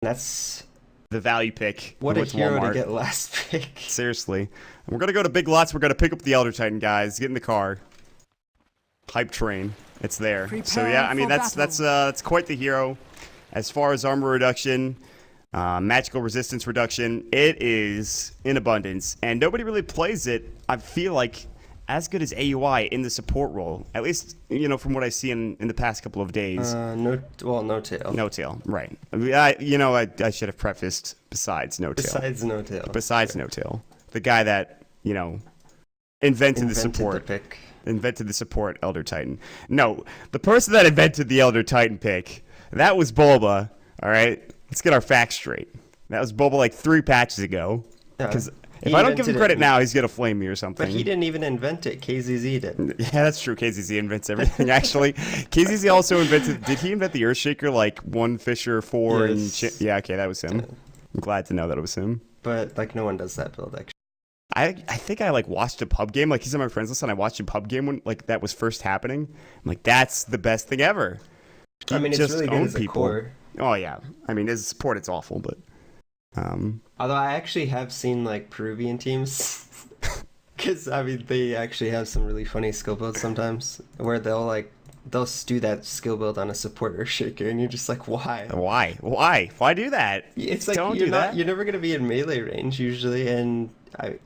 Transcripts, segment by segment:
That's The value pick. what a With hero Walmart. to get last pick. Seriously. We're going to go to Big Lots. We're going to pick up the Elder Titan, guys. Get in the car. Hype train. It's there. So yeah, I mean that's quite the hero. As far as armor reduction, magical resistance reduction, it is in abundance, and nobody really plays it. I feel like as good as AUI in the support role, at least from what I see in the past couple of days. No tail. No tail, right? I mean, I should have prefaced besides no tail. Besides no tail. Besides no tail, the guy that invented the support. The pick. Invented the support Elder Titan. No, the person that invented the Elder Titan pick, that was Bulba. All right, let's get our facts straight. That was Bulba like 3 patches ago. Because if I don't give him credit now, he's gonna flame me or something. But he didn't even invent it. KZZ did. Yeah, that's true. KZZ invents everything. Actually, KZZ also invented. Did he invent the Earthshaker like 1 Fisher 4 Yes. and yeah? Okay, that was him. I'm glad to know that it was him. But like no one does that build actually. I think I like watched a pub game, like he's on my friends list, and I watched a pub game when like that was first happening. I'm like, that's the best thing ever. I mean, it's really good as a core. Oh yeah, I mean, as a support, it's awful, but Although I actually have seen like Peruvian teams, because I mean they actually have some really funny skill builds sometimes, where they'll do that skill build on a support Earthshaker, and you're just like, why? Why do that? It's like Don't you're do not. that. You're never gonna be in melee range usually, and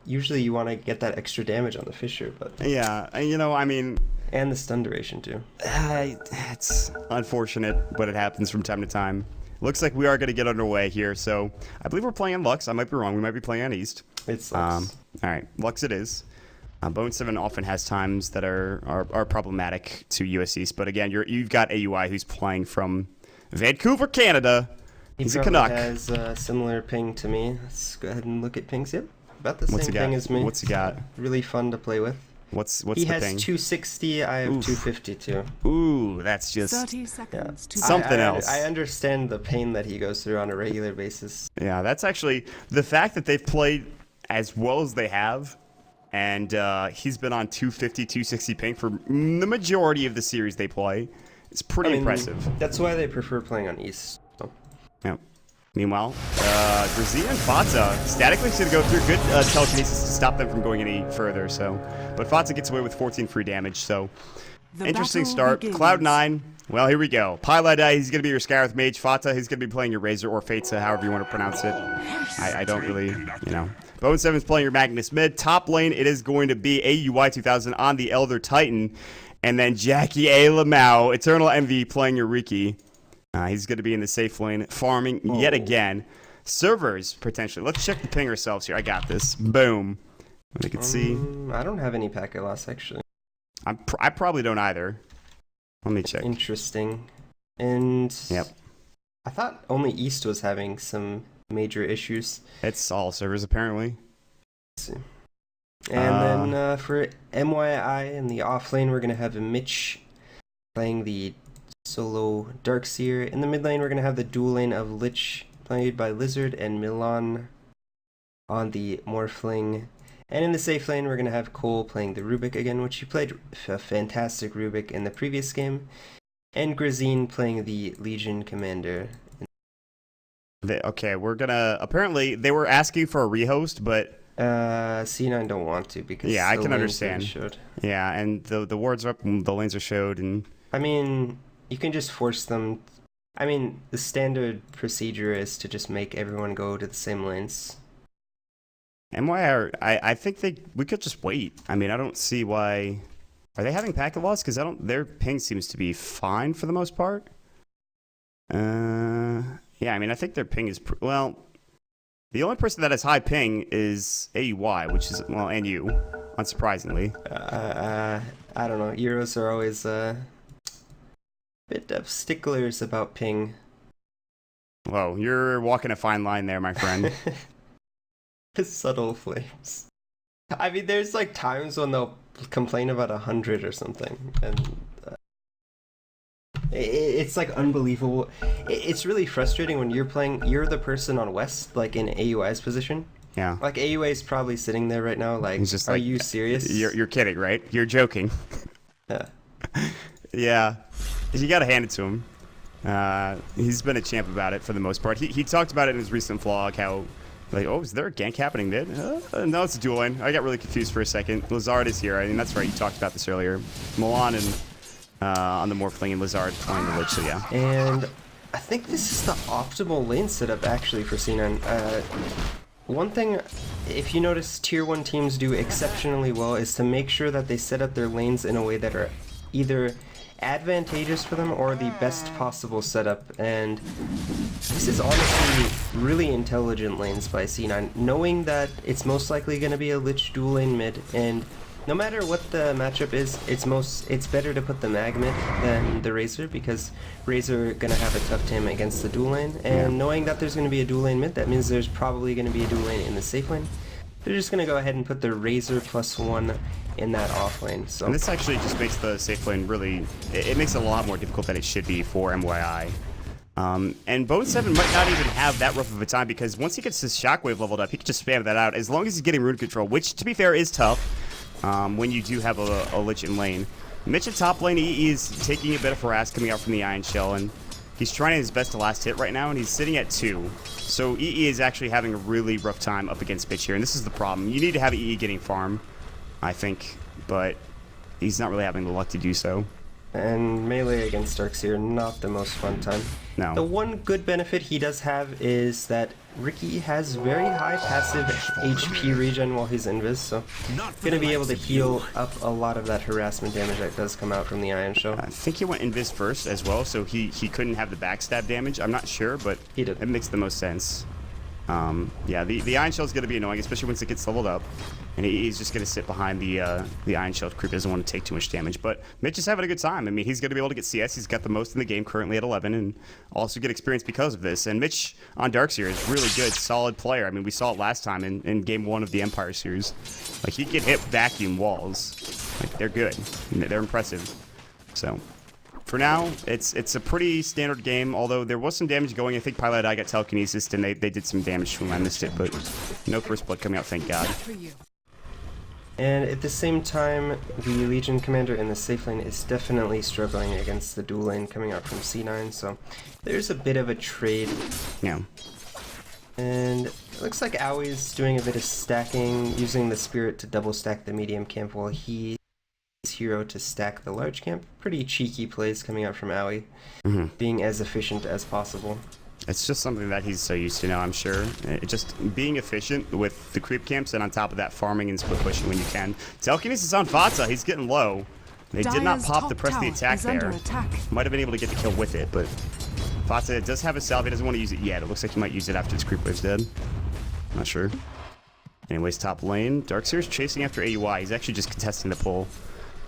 usually you want to get that extra damage on the Fisher, but Yeah, and I mean, and the stun duration too. it's unfortunate, but it happens from time to time. Looks like we are going to get underway here, so I believe we're playing on Lux. I might be wrong. We might be playing on East. It's Lux. All right, Lux it is. Bone 7 often has times that are problematic to US East, but again, you've got AUI who's playing from Vancouver, Canada. He's a Canuck. He has a similar ping to me. Let's go ahead and look at pings. Yep, about the What's same he got? ping as me. What's he got? Really fun to play with. What's He the has thing? 260. I have 252. Ooh, that's just 30 seconds to something else. I understand the pain that he goes through on a regular basis. Yeah, that's actually the fact that they've played as well as they have, and he's been on 250, 260 ping for the majority of the series they play. It's pretty impressive. That's why they prefer playing on East. So. Yeah. Meanwhile, Grazia and Fata statically should go through good telekinesis to stop them from going any further. So, but Fata gets away with 14 free damage. So, The interesting battle start. begins. Cloud9. Well, here we go. Pylai, he's gonna be your Scarith Mage. Fata, he's gonna be playing your Razor or Fatesa, however you want to pronounce it. I don't really, Bone 7 is playing your Magnus mid. Top lane, it is going to be AUI 2000 on the Elder Titan, and then Jackie A. Lamau, Eternal Envy, playing your Riki. He's going to be in the safe lane, farming yet again. Servers, potentially. Let's check the ping ourselves here. I got this. Boom. We can see. I don't have any packet loss, actually. I probably don't either. Let me check. Interesting. And Yep. I thought only East was having some major issues. It's all servers, apparently. Let's see. And then for mYI in the off lane, we're going to have Mitch playing the solo Darkseer. In the mid lane, we're going to have the dual lane of Lich played by Lizard and Milan on the Morphling. And in the safe lane, we're going to have Cole playing the Rubik again, which he played a fantastic Rubik in the previous game. And Grazine playing the Legion Commander. Okay, we're gonna. Apparently, they were asking for a rehost, but C9 don't want to because yeah, I the can lanes understand. are showed. Yeah, and the wards are up, and the lanes are showed, and I mean, you can just force them. I mean, the standard procedure is to just make everyone go to the same lanes. I think we could just wait. I mean, I don't see why. Are they having packet loss? Because their ping seems to be fine for the most part. Yeah, I mean, I think their ping is well. The only person that has high ping is AUI, which is and you, unsurprisingly. I don't know. Euros are always a bit of sticklers about ping. Whoa, you're walking a fine line there, my friend. Subtle flames. I mean, there's like times when they'll complain about 100 or something, and it's like unbelievable. It's really frustrating when you're the person on West, like in AUI's position. Yeah. Like AUA is probably sitting there right now, like, He's just are like, you serious? You're kidding, right? You're joking. Yeah. Yeah. You gotta hand it to him. He's been a champ about it for the most part. He talked about it in his recent vlog, how, like, oh, is there a gank happening mid? No, it's a dual lane. I got really confused for a second. Lazard is here. I mean, that's right. You talked about this earlier. Milan and on the Morph lane and Lazard playing the Lich, so yeah. And I think this is the optimal lane setup, actually, for C9. One thing, if you notice tier 1 teams do exceptionally well, is to make sure that they set up their lanes in a way that are either advantageous for them or the best possible setup, and this is honestly really intelligent lanes by C9, knowing that it's most likely going to be a Lich dual lane mid, and no matter what the matchup is, it's better to put the mag mid than the Razor, because Razor gonna have a tough time against the dual lane, and knowing that there's gonna be a dual lane mid, that means there's probably gonna be a dual lane in the safe lane. They're just gonna go ahead and put the Razor +1 in that off lane. So and this actually just makes the safe lane really, it makes it a lot more difficult than it should be for mYi. And Bone7 might not even have that rough of a time, because once he gets his shockwave leveled up, he can just spam that out as long as he's getting rune control, which, to be fair, is tough. When you do have a Lich in lane. Mitch at top lane, he is taking a bit of harass coming out from the Iron Shell, and he's trying his best to last hit right now, and he's sitting at 2. So EE is actually having a really rough time up against Mitch here, and this is the problem. You need to have EE getting farm, I think, but he's not really having the luck to do so. And melee against Darkseer, not the most fun time. No. The one good benefit he does have is that Ricky has very high passive HP regen while he's invis, so gonna be able to heal up a lot of that harassment damage that does come out from the Iron Shell. I think he went invis first as well, so he couldn't have the backstab damage. I'm not sure, but He did. it makes the most sense. Yeah, the Iron Shell is going to be annoying, especially once it gets leveled up. And he's just going to sit behind the Iron Shell. Creep doesn't want to take too much damage. But Mitch is having a good time. I mean, he's going to be able to get CS. He's got the most in the game currently at 11, and also get experience because of this. And Mitch on Darkseer is really good, solid player. I mean, we saw it last time in Game 1 of the Empire Series. Like, he can hit vacuum walls. Like, they're good. They're impressive. So for now, it's a pretty standard game, although there was some damage going. I think Pilot I got telekinesis, and they did some damage to him. I missed it, but no first blood coming out, thank God. And at the same time, the Legion Commander in the safe lane is definitely struggling against the dual lane coming out from C9, so there's a bit of a trade. Yeah. And it looks like Aoi's doing a bit of stacking, using the Spirit to double stack the medium camp while he Hero to stack the large camp. Pretty cheeky plays coming out from Aoi, being as efficient as possible. It's just something that he's so used to now, I'm sure. Just being efficient with the creep camps, and on top of that, farming and split pushing when you can. Telekinesis on Fata, he's getting low. They did not pop the press the attack there. Might have been able to get the kill with it, but Fata does have a salve. He doesn't want to use it yet. It looks like he might use it after his creep wave's dead. Not sure. Anyways, top lane. Darkseer's chasing after AUI. He's actually just contesting the pull.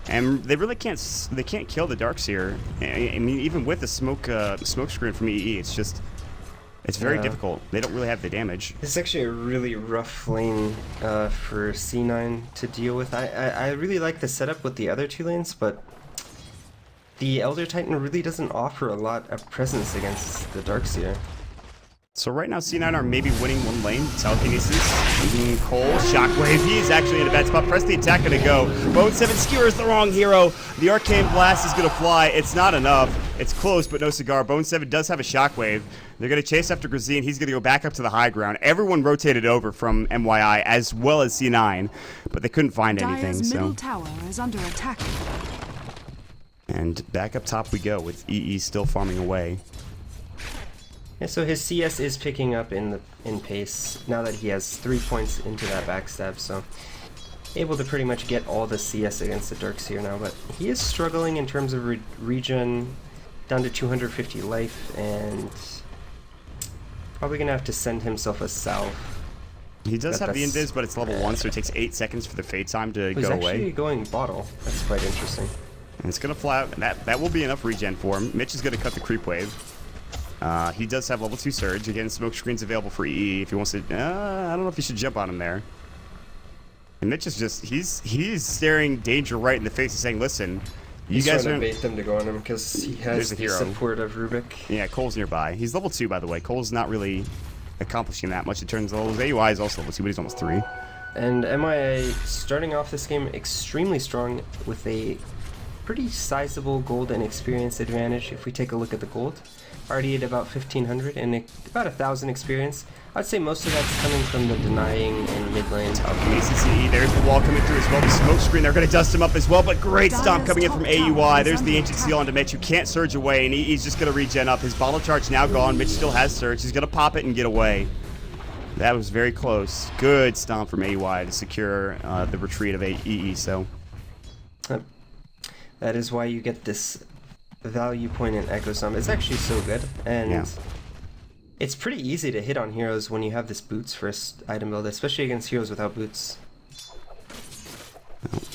And they really can't kill the Darkseer. I mean, even with the smoke screen from EE, it's very difficult. They don't really have the damage. This is actually a really rough lane for C9 to deal with. I really like the setup with the other two lanes, but the Elder Titan really doesn't offer a lot of presence against the Darkseer. So right now, C9 are maybe winning one lane. Telekinesis. Cole, Shockwave. He is actually in a bad spot. Press the attack, gonna go. Bone7 skewers the wrong hero. The Arcane Blast is gonna fly. It's not enough. It's close, but no cigar. Bone7 does have a Shockwave. They're gonna chase after Grazine. He's gonna go back up to the high ground. Everyone rotated over from mYi as well as C9, but they couldn't find anything. Middle tower is under attack. And back up top we go with EE still farming away. Yeah, so his CS is picking up in pace now that he has 3 points into that backstab, so able to pretty much get all the CS against the Darkseer now, but he is struggling in terms of regen, down to 250 life, and probably gonna have to send himself a salve. He does have the invis, but it's level 1, so it takes 8 seconds for the fade time to go away. He's actually going bottle. That's quite interesting. And it's gonna fly out, and that will be enough regen for him. Mitch is gonna cut the creep wave. He does have level 2 surge. Again, smoke screen's available for EE if he wants to. I don't know if you should jump on him there. And Mitch is just, he's staring danger right in the face and saying, listen, you guys trying are. to bait them to go on him because he has the support of Rubik. Yeah, Cole's nearby. He's level 2, by the way. Cole's not really accomplishing that much. It turns out his AUI is also level 2, but he's almost 3. And MIA starting off this game extremely strong with a pretty sizable gold and experience advantage if we take a look at the gold. Already at about 1,500 and about 1,000 experience. I'd say most of that's coming from the denying and mid lane. mYsanity, there's the wall coming through as well. The smoke screen, they're going to dust him up as well, but great stomp coming in from AUI. There's the ancient seal onto Mitch, who can't surge away, and he's just going to regen up. His bottle charge now gone. Mitch still has surge. He's going to pop it and get away. That was very close. Good stomp from AUI to secure the retreat of EE. So that is why you get this value point in Echo Stomp. It's actually so good, and it's pretty easy to hit on heroes when you have this boots first item build, especially against heroes without boots.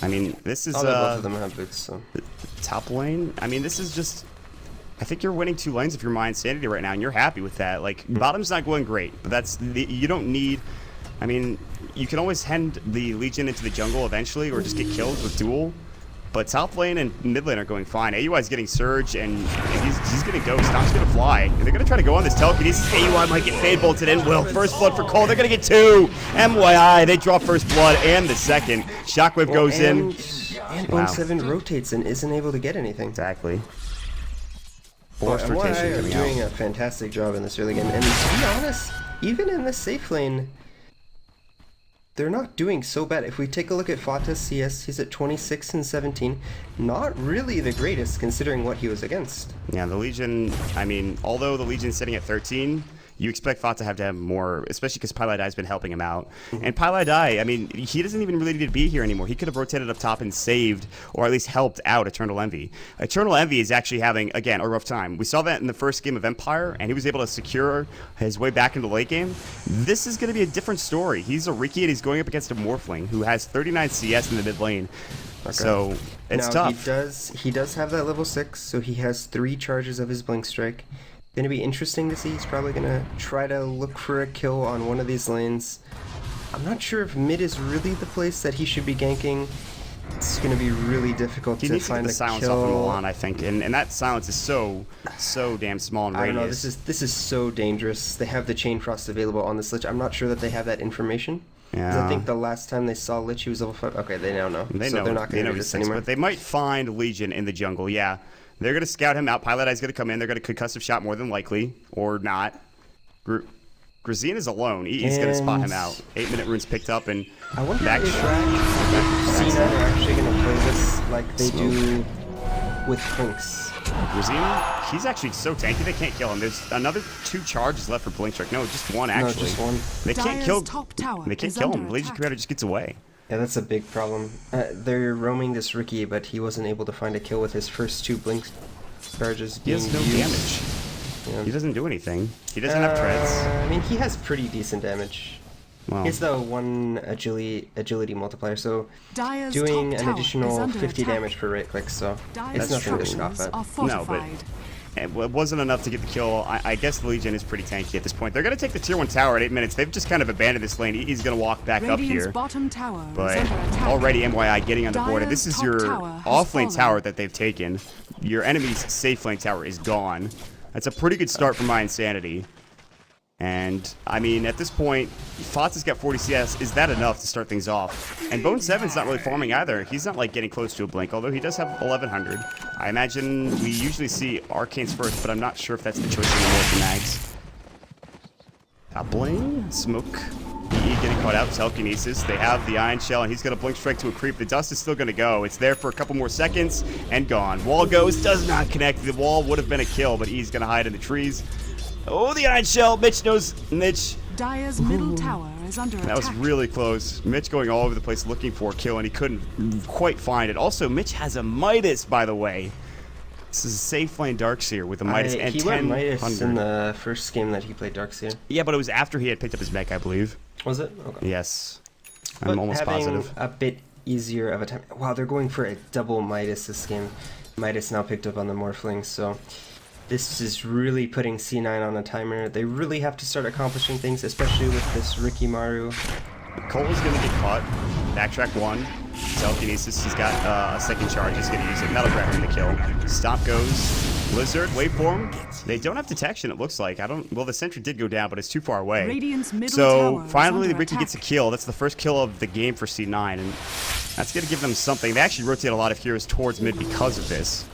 I mean, this is Although both of them have boots, so. Top lane. I mean, this is just. I think you're winning 2 lanes if you're mYsanity right now, and you're happy with that. Like, bottom's not going great, but that's you don't need. I mean, you can always hand the Legion into the jungle eventually, or just get killed with duel. But top lane and mid lane are going fine. AUI's getting surge, and he's going to go. Stomp's going to fly. And they're going to try to go on this telekinesis. AUI might get fade bolted in. Will. First blood for Cole. They're going to get 2. mYi, they draw first blood and the second. Shockwave goes in. And Bone 7 rotates and isn't able to get anything. Exactly. Forced rotation mYi are coming doing out. a fantastic job in this early game. And to be honest, even in this safe lane, they're not doing so bad. If we take a look at Fata's CS, he's at 26 and 17. Not really the greatest considering what he was against. Yeah, the Legion, I mean, although the Legion's sitting at 13, you expect Fat to have more, especially because Piladai's been helping him out. And Piladai, I mean, he doesn't even really need to be here anymore. He could have rotated up top and saved, or at least helped out Eternal Envy. Eternal Envy is actually having, again, a rough time. We saw that in the first game of Empire, and he was able to secure his way back into the late game. This is going to be a different story. He's a Riki, and he's going up against a Morphling, who has 39 CS in the mid lane. Okay. So, it's tough. He does have that level 6, so he has 3 charges of his Blink Strike. Going to be interesting to see. He's probably going to try to look for a kill on one of these lanes. I'm not sure if mid is really the place that he should be ganking. It's going to be really difficult to find a kill. He needs to get the silence off of Milan, I think, and that silence is so damn small in radius. I don't know, this is so dangerous. They have the Chain Frost available on this Lich. I'm not sure that they have that information. Yeah. I think the last time they saw Lich, he was level 5. Okay, they now know. They're not going to do this anymore. But they might find Legion in the jungle, yeah. They're going to scout him out. Piladai's going to come in. They're going to concussive shot more than likely, or not. Grazine is alone. He's going to spot him out. 8-minute runes picked up, and I wonder if C9 are actually going to play this like they do with Clinks. Grazine, he's actually so tanky they can't kill him. There's another 2 charges left for Blink Strike. No, just 1 actually. No, just 1. They can't kill. They can't kill him. Legion Creator just gets away. Yeah, that's a big problem. They're roaming this Riki, but he wasn't able to find a kill with his first 2 Blink charges being used. He has no damage. Yeah. He doesn't do anything. He doesn't have treads. I mean, he has pretty decent damage. Well, he's the 1 agility multiplier, so doing an additional 50 damage per right click, so it's nothing to scoff at. No, but it wasn't enough to get the kill. I guess the Legion is pretty tanky at this point. They're going to take the tier 1 tower at 8 minutes. They've just kind of abandoned this lane. He's going to walk back up here. But already mYi getting on the board. And this is your off-lane tower that they've taken. Your enemy's safe lane tower is gone. That's a pretty good start for mYsanity. And, I mean, at this point, Fat's got 40 CS. Is that enough to start things off? And Bone 7's not really farming either. He's not, like, getting close to a blink, although he does have 1100. I imagine we usually see Arcanes first, but I'm not sure if that's the choice anymore for Mags. Top lane, Smoke. EE getting caught out, Telekinesis. They have the Iron Shell, and he's going to Blink Strike to a creep. The dust is still going to go. It's there for a couple more seconds, and gone. Wall goes, does not connect. The wall would have been a kill, but E's going to hide in the trees. Oh, the Iron Shell. Mitch knows. Mitch. Dire's middle tower is under attack. That was really close. Mitch going all over the place looking for a kill, and he couldn't quite find it. Also, Mitch has a Midas, by the way. This is a safe lane Darkseer with a Midas and 1000. He went Midas in the first game that he played Darkseer. Yeah, but it was after he had picked up his mech, I believe. Was it? Okay. Yes. I'm almost positive. A bit easier of a time. Wow, they're going for a double Midas this game. Midas now picked up on the Morphling, so this is really putting C9 on a timer. They really have to start accomplishing things, especially with this Riki Maru. Cole is going to get caught. Backtrack 1. Telekinesis. He's got a second charge. He's going to use it. That'll grab him the kill. Stomp goes. Blizzard, waveform. They don't have detection, it looks like. Well, the sentry did go down, but it's too far away. Radiant's middle so tower finally, is under Riki attack. gets a kill. That's the first kill of the game for C9. And That's going to give them something. They actually rotate a lot of heroes towards mid because of this.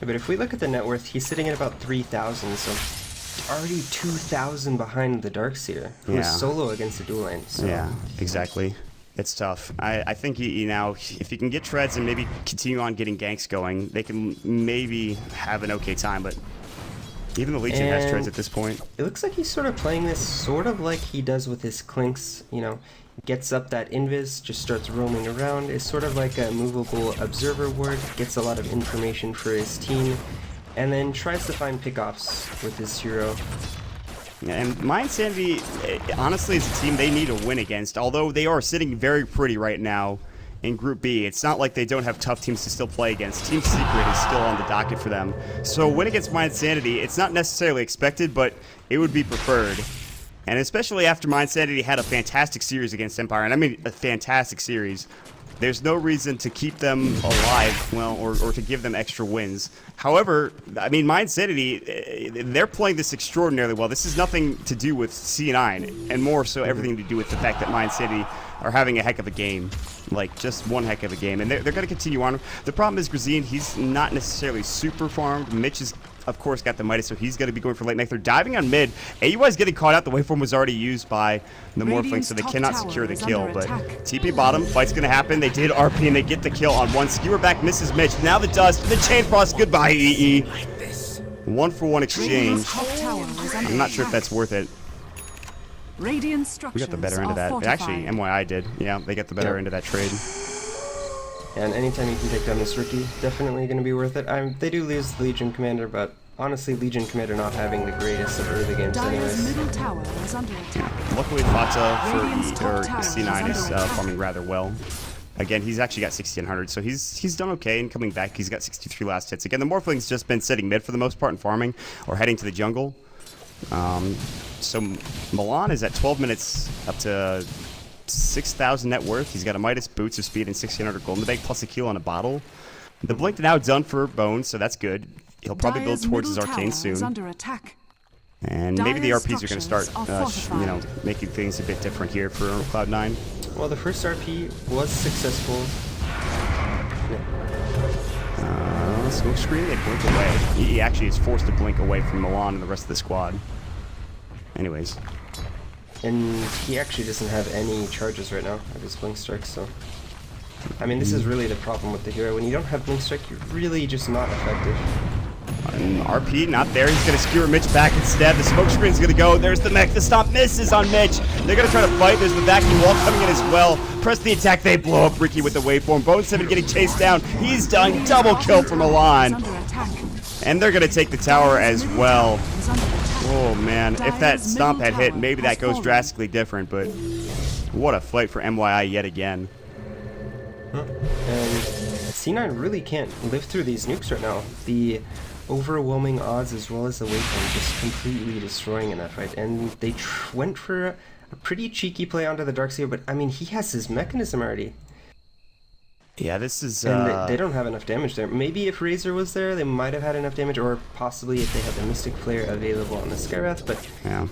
Yeah, but if we look at the net worth, he's sitting at about 3,000, so already 2,000 behind the Darkseer, who is solo against the dual lane. So. Yeah, exactly. It's tough. I think you now, if you can get treads and maybe continue on getting ganks going, they can maybe have an okay time, but even the Legion has treads at this point. It looks like he's sort of playing this sort of like he does with his Clinks, you know, gets up that invis, just starts roaming around, is sort of like a movable observer ward, gets a lot of information for his team, and then tries to find pickoffs with his hero. And mYsanity, honestly, as a team, they need a win against, although they are sitting very pretty right now in Group B. It's not like they don't have tough teams to still play against. Team Secret is still on the docket for them. So a win against mYsanity, it's not necessarily expected, but it would be preferred. And especially after mYsanity had a fantastic series against Empire, and I mean a fantastic series, there's no reason to keep them alive, well, or to give them extra wins. However, I mean, mYsanity, they're playing this extraordinarily well. This is nothing to do with C9, and more so everything to do with the fact that mYsanity are having a heck of a game. Like, just one heck of a game. And they're going to continue on. The problem is Grazine, he's not necessarily super farmed. Mitch is, of course, got the Midas, so he's going to be going for late mech. They're diving on mid. AUI is getting caught out. The waveform was already used by the Morphling, so they cannot secure the kill. But TP bottom, fight's going to happen. They did RP, and they get the kill on one. Skewer back misses Mitch. Now the dust, the chain frost. Goodbye, EE. 1-for-1 exchange. I'm not sure if that's worth it. We got the better end of that. Actually, mYi did. Yeah, they get the better end of that trade. And anytime you can take down this rookie, definitely going to be worth it. They do lose the Legion Commander, but honestly, Legion Commander not having the greatest of early games anyways. Middle tower is under attack. Luckily, Fata for C9 is farming rather well. Again, he's actually got 1,600, so he's done okay and coming back. He's got 63 last hits. Again, the Morphling's just been sitting mid for the most part and farming or heading to the jungle. So Milan is at 12 minutes up to 6,000 net worth. He's got a Midas, boots of speed, and 1,600 gold in the bank, plus a kill on a bottle. The blink now done for Bones, so that's good. He'll probably build towards his arcane soon. And maybe the RPs are going to start, you know, making things a bit different here for Cloud9. Well, the first RP was successful. Smoke screen, they blink away. He actually is forced to blink away from Milan and the rest of the squad. Anyways. And he actually doesn't have any charges right now of his blink strike, so... I mean, this is really the problem with the hero. When you don't have blink strike, you're really just not effective. RP, not there. He's going to skewer Mitch back instead. The smoke screen's going to go. There's the mech. The stomp misses on Mitch. They're going to try to fight. There's the vacuum wall coming in as well. Press the attack. They blow up Ricky with the waveform. Bone7 getting chased down. He's done. Double kill from Milan. And they're going to take the tower as well. Oh, man. If that stomp had hit, maybe that goes drastically different. But what a fight for mYi yet again. And C9 really can't live through these nukes right now. The overwhelming odds as well as the waveform just completely destroying in that fight. And they went for a pretty cheeky play onto the Darkseer, but I mean, he has his mechanism already. Yeah, this is... And they don't have enough damage there. Maybe if Razor was there, they might have had enough damage, or possibly if they had the Mystic Flare available on the Skywrath, but yeah,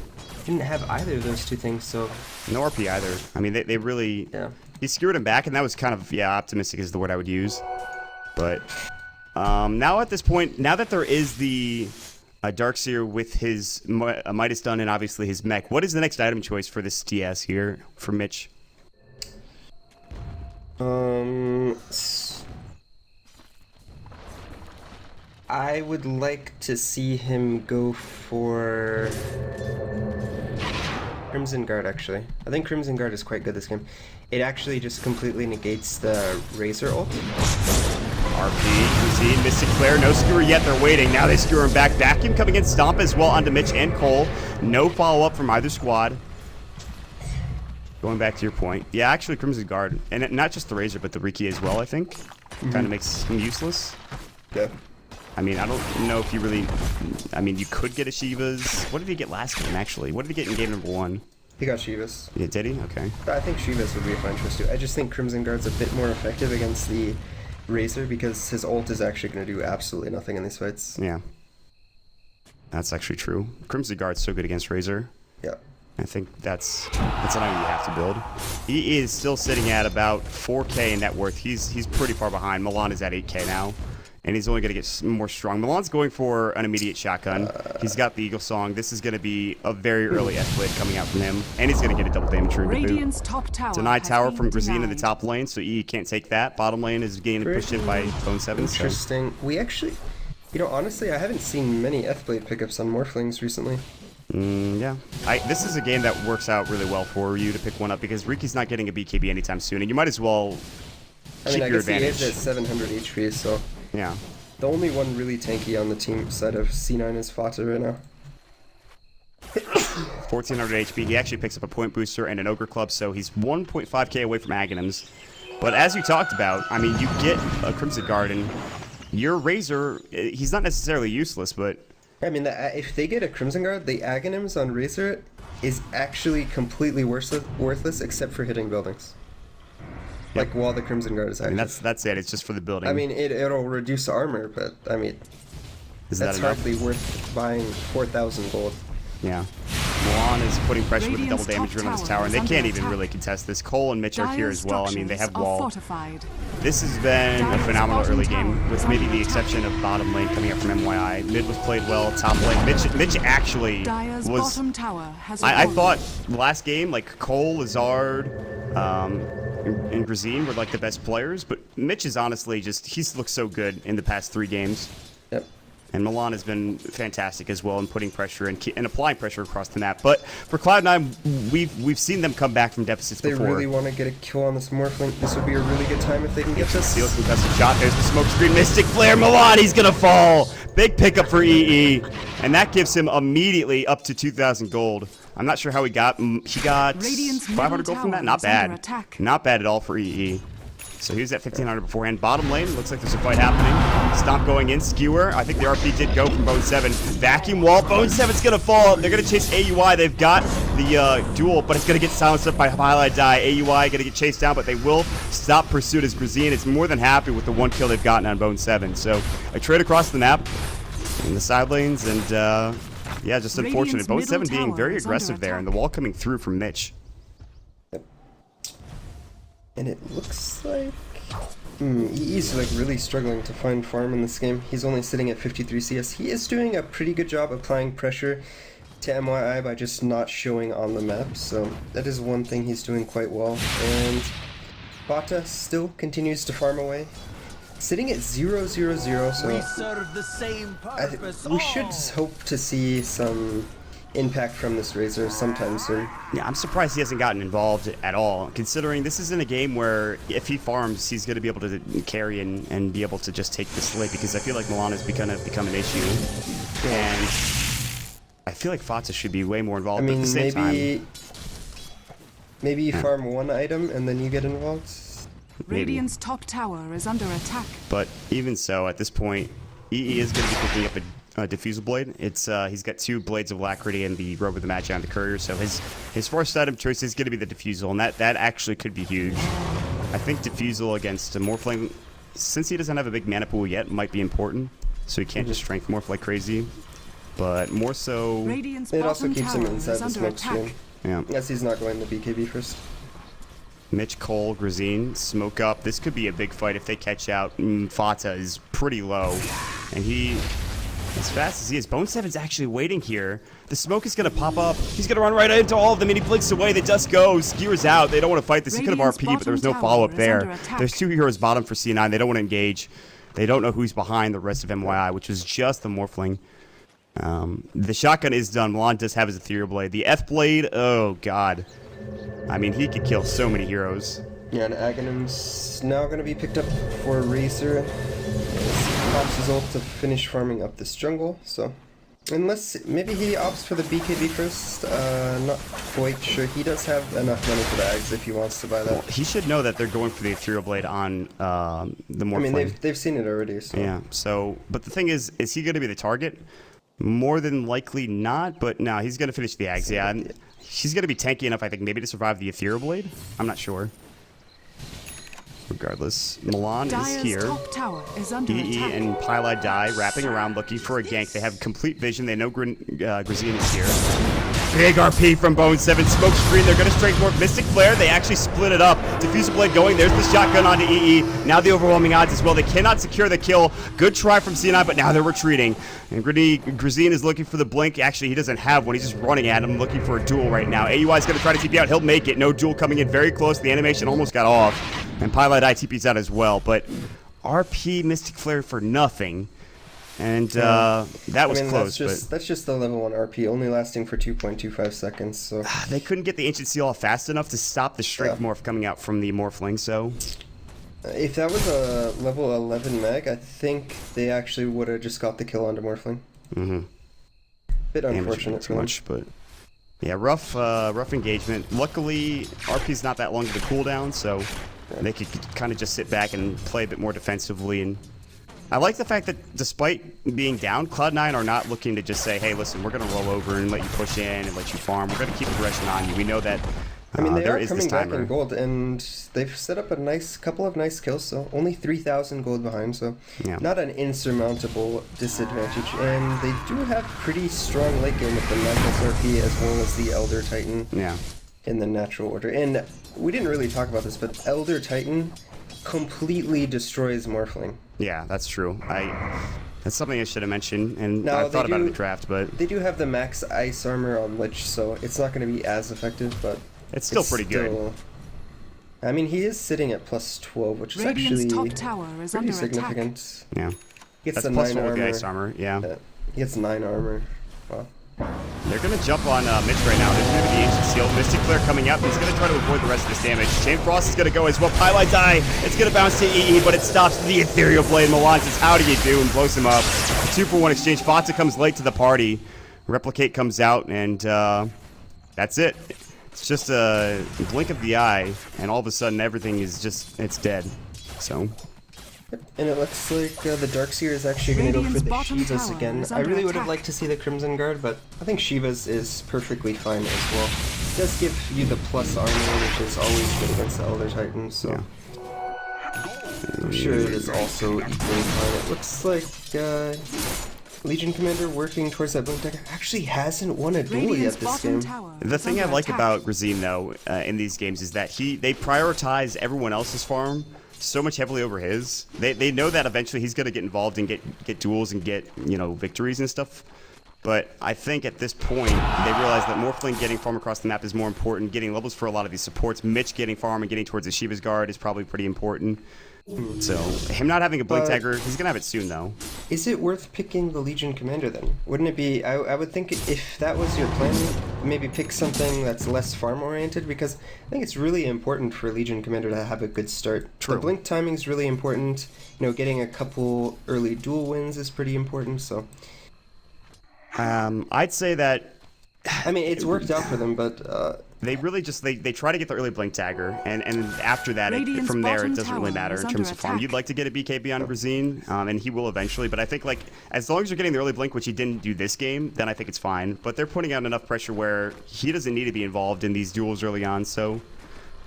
didn't have either of those two things, so... No RP either. I mean, they really... Yeah. He skewered him back, and that was kind of, yeah, optimistic is the word I would use. But now at this point, now that there is the Darkseer with his Midas done and obviously his mech, what is the next item choice for this DS here for Mitch? I would like to see him go for Crimson Guard, actually. I think Crimson Guard is quite good this game. It actually just completely negates the Razor ult. RP, Grazine, Mystic Flare, no skewer yet, they're waiting. Now they skewer him back. Vacuum coming in, Stomp as well onto Mitch and Cole. No follow-up from either squad. Going back to your point. Yeah, actually Crimson Guard. And not just the Razor, but the Riki as well, I think. Kind of makes him useless. Yeah. I mean, I don't know if you really... I mean, you could get a Shiva's. What did he get last game, actually? What did he get in game number 1? He got Shiva's. Yeah, did he? Okay. I think Shiva's would be a fine choice too. I just think Crimson Guard's a bit more effective against the Razor because his ult is actually going to do absolutely nothing in these fights. Yeah. That's actually true. Crimson Guard's so good against Razor. Yeah. I think that's an item you have to build. He is still sitting at about 4K in net worth. He's pretty far behind. Milan is at 8K now, and he's only going to get more strong. Milan's going for an immediate shotgun. He's got the Eagle Song. This is going to be a very early S-Blade coming out from him, and he's going to get a double damage ring to boot. Top tower Denied tower from Grazine in the denied. top lane, so EE can't take that. Bottom lane is getting pushed in by Bone 7. So. Interesting. We actually, honestly, I haven't seen many F-Blade pickups on Morphlings recently. Yeah. This is a game that works out really well for you to pick one up because Riki's not getting a BKB anytime soon, and you might as well keep your advantage. He is at 700 HP, so Yeah. the only one really tanky on the team side of C9 is Fata right now. 1400 HP. He actually picks up a point booster and an Ogre Club, so he's 1.5k away from Aghanims. But as you talked about, I mean, you get a Crimson Garden. Your Razor, he's not necessarily useless, but... I mean, if they get a Crimson Guard, the Aghanims on Razor is actually completely worthless except for hitting buildings. Yep. Like, while the Crimson Guard is active. I mean, that's it. It's just for the building. I mean, it'll reduce armor, but, I mean, Is that that's enough? hardly worth buying 4,000 gold. Yeah. Milan is putting pressure with the double Radiant's damage top rune on this tower tower, and they is can't under even attack. really contest this. Cole and Mitch are here as well. I mean, they have Structures are wall. fortified. This has been a Dyer's phenomenal bottom early tower game, with is maybe under the attack. exception of bottom lane coming up from MYI. Mid was played well, top lane. Mitch actually Dyer's was... bottom tower has I fallen. thought last game, like, Cole, Lazard, and Grazine were, like, the best players, but Mitch is honestly just... He's looked so good in the past 3 games. Yep. And Milan has been fantastic as well in putting pressure and applying pressure across the map. But for Cloud9, we've seen them come back from deficits They before. really want to get a kill on this Morphling. This would be a really good time if they can get this. Steals contested shot. There's the smoke screen. Mystic Flare. Milan, he's going to fall. Big pickup for EE. And that gives him immediately up to 2,000 gold. I'm not sure how he got. He got Radiant's 500 gold from that. middle Not tower is under bad. attack. Not bad at all for EE. So he was at 1,500 beforehand. Bottom lane, looks like there's a fight happening. Stomp going in. Skewer. I think the RP did go from Bone 7. Vacuum wall. Bone 7's going to fall. They're going to chase AUI. They've got the duel, but it's going to get silenced up by Highlight Die. AUI going to get chased down, but they will stop pursuit as Grazine is more than happy with the 1 kill they've gotten on Bone 7. So a trade across the map in the side lanes, and yeah, just unfortunate. Radiant's Bone middle 7 being tower very is under aggressive there, and the attack. wall coming through from Mitch. And it looks like he's like really struggling to find farm in this game. He's only sitting at 53 CS. He is doing a pretty good job applying pressure to MYI by just not showing on the map. So that is one thing he's doing quite well. And Bata still continues to farm away. Sitting at 0-0-0, so We serve the same purpose. we should hope to see some impact from this Razor sometime soon. Yeah, I'm surprised he hasn't gotten involved at all, considering this isn't a game where if he farms, he's going to be able to carry and be able to just take the slate, because I feel like Milan has become an issue. And I feel like Fatsa should be way more involved, I but at mean, the same time... maybe you farm one item and then you get involved. Maybe. Radiant's top tower is under attack. But even so, at this point, EE is going to be picking up a Diffusal Blade. It's he's got 2 Blades of Alacrity and the Robe of the Magi and the Courier, so his first item choice is going to be the Diffusal, and that actually could be huge. I think Diffusal against a Morphling, since he doesn't have a big mana pool yet, might be important, so he can't just Strength Morph like crazy. But more so... Radiant's It also bottom keeps him tower inside is the under smoke attack. screen. Yeah. Yes, he's not going to BKB first. Mitch, Cole, Grazine, smoke up. This could be a big fight if they catch out. Fata is pretty low, and he, as fast as he is, Bone 7's actually waiting here. The smoke is going to pop up. He's going to run right into all of them, and he blinks away. The dust goes. Skewers out. They don't want to fight this. He could have Radiant's RP, but there was no bottom follow-up tower is there. under attack. There's 2 heroes bottom for C9. They don't want to engage. They don't know who's behind the rest of MYI, which was just the Morphling. The shotgun is done. Milan does have his Ethereal Blade. The F-Blade, oh god. I mean, he could kill so many heroes. Yeah, and Aghanim's now going to be picked up for Razor. Pops his ult to finish farming up this jungle, so... Unless, maybe he opts for the BKB first, not quite sure. He does have enough money for the Ags if he wants to buy that. He should know that they're going for the Ethereal Blade on the Morphling. I mean, they've seen it already, so... Yeah, so... But the thing is he going to be the target? More than likely not, but no, he's going to finish the Ags, yeah. And he's going to be tanky enough, I think, maybe to survive the Ethereal Blade? I'm not sure. Regardless, Milan is Dyer's here. top tower is under EE attack. and Pylai die, wrapping around looking for a gank. They have complete vision. They know Grazine is here. Big RP from Bone 7. Smoke screen. They're going to straight more Mystic Flare. They actually split it up. Diffuser Blade going. There's the shotgun onto EE. Now the overwhelming odds as well. They cannot secure the kill. Good try from C9, but now they're retreating. And Grazine is looking for the blink. Actually, he doesn't have one. He's just running at him, looking for a duel right now. AUI is going to try to TP out. He'll make it. No duel coming in very close. The animation almost got off. And Pilot Eye TP's out as well. But RP Mystic Flare for nothing. And that was close. That's just the level 1 RP, only lasting for 2.25 seconds. So they couldn't get the Ancient Seal off fast enough to stop the Strength Morph coming out from the Morphling, so... if that was a level 11 mag, I think they actually would have just got the kill onto Morphling. Bit unfortunate for them. But yeah, rough engagement. Luckily, RP's not that long to the cooldown, so they could kind of just sit back and play a bit more defensively. And I like the fact that despite being down, Cloud9 are not looking to just say, hey, listen, we're going to roll over and let you push in and let you farm. We're going to keep aggression on you. We know that I mean, they there are is coming this back timer. in gold, and they've set up a couple of nice kills, so only 3,000 gold behind, so not an insurmountable disadvantage. And they do have pretty strong late game with the Magnus RP as well as the Elder Titan in the natural order. And we didn't really talk about this, but Elder Titan completely destroys Morphling. Yeah, that's true. That's something I should have mentioned, and Now, I thought about it in the draft, but... They do have the max ice armor on Lich, so it's not going to be as effective, but... It's still pretty good. I mean, he is sitting at plus 12, which is Radiant's actually top tower is pretty under significant. Yeah. He gets That's the plus 9 4 armor. ice armor, yeah. He gets 9 armor. Wow. They're going to jump on Mitch right now. There's going to be the Ancient Seal. Mystic Flare coming up. He's going to try to avoid the rest of this damage. Chain Frost is going to go as well. Pylite Die. It's going to bounce to EE, but it stops the Ethereal Blade. Milan says, how do you do? And blows him up. 2-for-1 exchange. Fata comes late to the party. Replicate comes out, and that's it. It's just a blink of the eye, and all of a sudden everything is just, it's dead. So... And it looks like the Darkseer is actually going to go for the Radiant's bottom Shivas tower again. is I under really would have attack. liked to see the Crimson Guard, but I think Shivas is perfectly fine as well. It does give you the plus armor, which is always good against the Elder Titans, so... I'm sure it is also equally fine. It looks like Legion Commander working towards that Blink Dagger actually hasn't won a duel yet Radiant's this bottom game. tower The is thing I under like attack. about Grazine, though, in these games is that they prioritize everyone else's farm so much heavily over his. They know that eventually he's going to get involved and get duels and get, you know, victories and stuff. But I think at this point, they realize that Morphling getting farm across the map is more important. Getting levels for a lot of these supports. Mitch getting farm and getting towards the Shiva's Guard is probably pretty important. So, him not having a Blink Dagger, he's going to have it soon, though. Is it worth picking the Legion Commander then? Wouldn't it be, I would think if that was your plan, maybe pick something that's less farm oriented, because I think it's really important for Legion Commander to have a good start. True. The blink timing is really important, you know, getting a couple early duel wins is pretty important, so. I'd say that... I mean, it's worked out for them, but... They really just, they try to get the early Blink Dagger, and after that, Radiant's from there, it bottom doesn't really tower matter is in under terms of farm. attack. You'd like to get a BKB on Grazine, and he will eventually, but I think, like, as long as you're getting the early Blink, which he didn't do this game, then I think it's fine. But they're putting out enough pressure where he doesn't need to be involved in these duels early on, so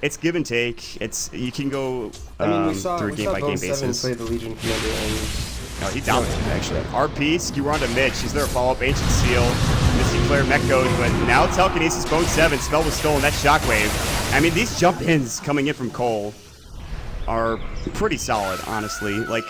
it's give and take. You can go I mean, we saw through a game-by-game Bone 7 basis. play the Legion Commander, and Oh, he dominated, actually. RP, skewer onto Mitch. He's there to follow up. Ancient Seal. Mystic Flare, Mech goes, but now Telekinesis, Bone 7. Spell was stolen. That's Shockwave. I mean, these jump-ins coming in from Cole are pretty solid, honestly. Like,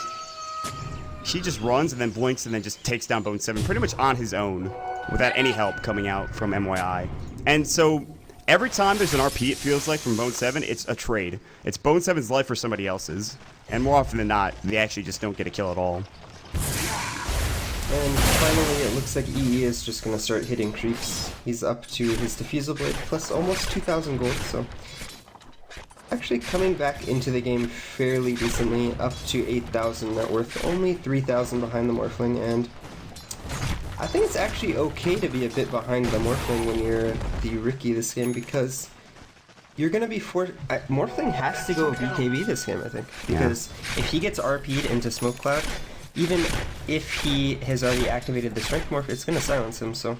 he just runs and then blinks and then just takes down Bone 7 pretty much on his own without any help coming out from mYi. And so, every time there's an RP, it feels like, from Bone 7, it's a trade. It's Bone 7's life for somebody else's. And more often than not, they actually just don't get a kill at all. And finally, it looks like EE is just going to start hitting creeps. He's up to his Diffusal Blade plus almost 2,000 gold, so... Actually coming back into the game fairly decently, up to 8,000 net worth, only 3,000 behind the Morphling, and... I think it's actually okay to be a bit behind the Morphling when you're the Rookie this game, because... You're gonna be Morphling has to go BKB this game, I think, because if he gets RP'd into Smoke Cloud, even if he has already activated the Strength Morph, it's gonna silence him, so...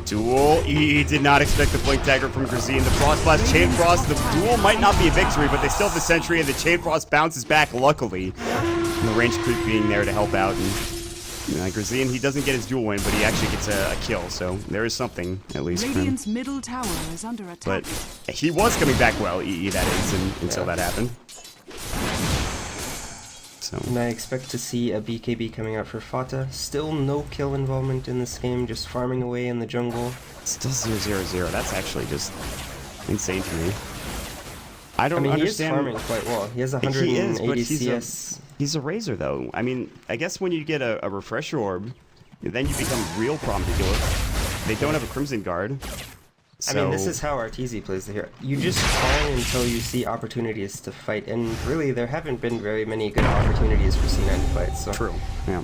Duel. He did not expect the Blink Dagger from Grazine. The Frost Blast, Chain Frost. The duel might not be a victory, but they still have the Sentry, and the Chain Frost bounces back, luckily. And the range creep being there to help out. And Grazine, he doesn't get his dual win, but he actually gets a kill, so there is something, at least, for him. Radiant's middle tower is under attack. But he was coming back well, EE that is, until that happened. So. And I expect to see a BKB coming out for Fata. Still no kill involvement in this game, just farming away in the jungle. Still 0-0-0. That's actually just insane to me. I don't understand. He is farming quite well. He has 180 CS. He's a Razor, though. I mean, I guess when you get a Refresher Orb, then you become real problem to deal with. They don't have a Crimson Guard. So... I mean, this is how Arteezy plays the hero. You just farm until you see opportunities to fight, and really, there haven't been very many good opportunities for C9 to fight, so... True, yeah.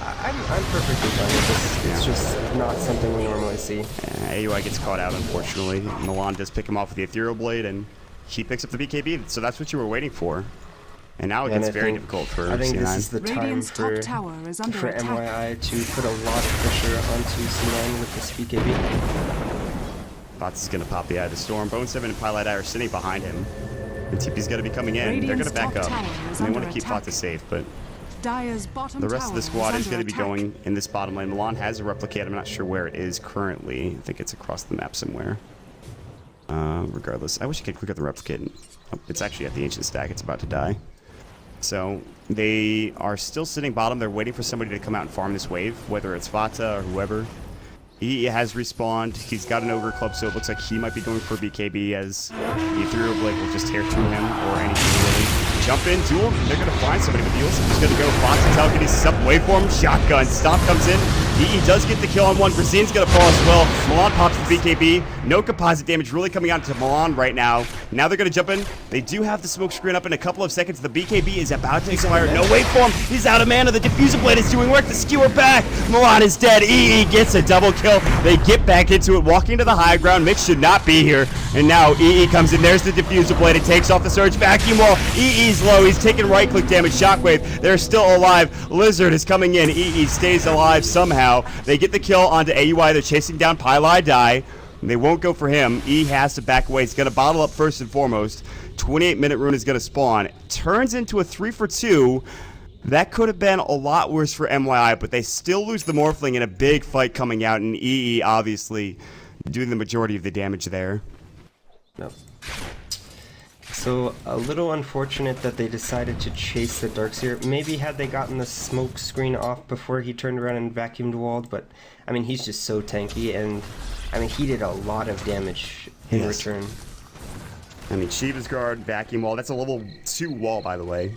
I'm perfectly fine with this. It's just not something we normally see. AUI gets caught out, unfortunately. Milan does pick him off with the Ethereal Blade, and he picks up the BKB, so that's what you were waiting for. And now it gets very difficult for C9. I think this is the time for mYi to put a lot of pressure onto C9 with this BKB. Bots is going to pop the Eye of the Storm. Bone 7 and Pilot Eye are sitting behind him. And TP's going to be coming in. They're going to back up. And they want to keep Fata safe, but the rest of the squad is going to be going in this bottom lane. Milan has a Replicate. I'm not sure where it is currently. I think it's across the map somewhere. Regardless, I wish I could click on the Replicate. Oh, it's actually at the Ancient Stack. It's about to die. So they are still sitting bottom. They're waiting for somebody to come out and farm this wave, whether it's Fata or whoever. He has respawned. He's got an Ogre Club, so it looks like he might be going for BKB as the Ethereal Blade will just tear through him or anything really. Jump in, duel. They're going to find somebody, but the Eul's just going to go. Fox's out, getting stuff away for him. Shotgun. Stomp comes in. He does get the kill on one. Brazine's going to fall as well. Milan pops the BKB. No composite damage really coming out to Milan right now. Now they're going to jump in. They do have the smoke screen up in a couple of seconds. The BKB is about to expire. No wait for him. He's out of mana. The Diffuser Blade is doing work. The skewer back. Milan is dead. EE gets a double kill. They get back into it, walking to the high ground. Mix should not be here. And now EE comes in. There's the Diffuser Blade. It takes off the Surge Vacuum Wall. EE's low. He's taking right-click damage. Shockwave. They're still alive. Lizard is coming in. EE stays alive somehow. They get the kill onto AUI. They're chasing down Pylai Die. They won't go for him. E has to back away. He's going to bottle up first and foremost. 28-minute rune is going to spawn. Turns into a 3-for-2. That could have been a lot worse for mYi, but they still lose the Morphling in a big fight coming out, and EE obviously doing the majority of the damage there. Yep. So, a little unfortunate that they decided to chase the Darkseer. Maybe had they gotten the smoke screen off before he turned around and vacuumed walled, but, I mean, he's just so tanky, and, I mean, he did a lot of damage in return. I mean, Shiva's Guard, vacuum wall, that's a level 2 wall, by the way.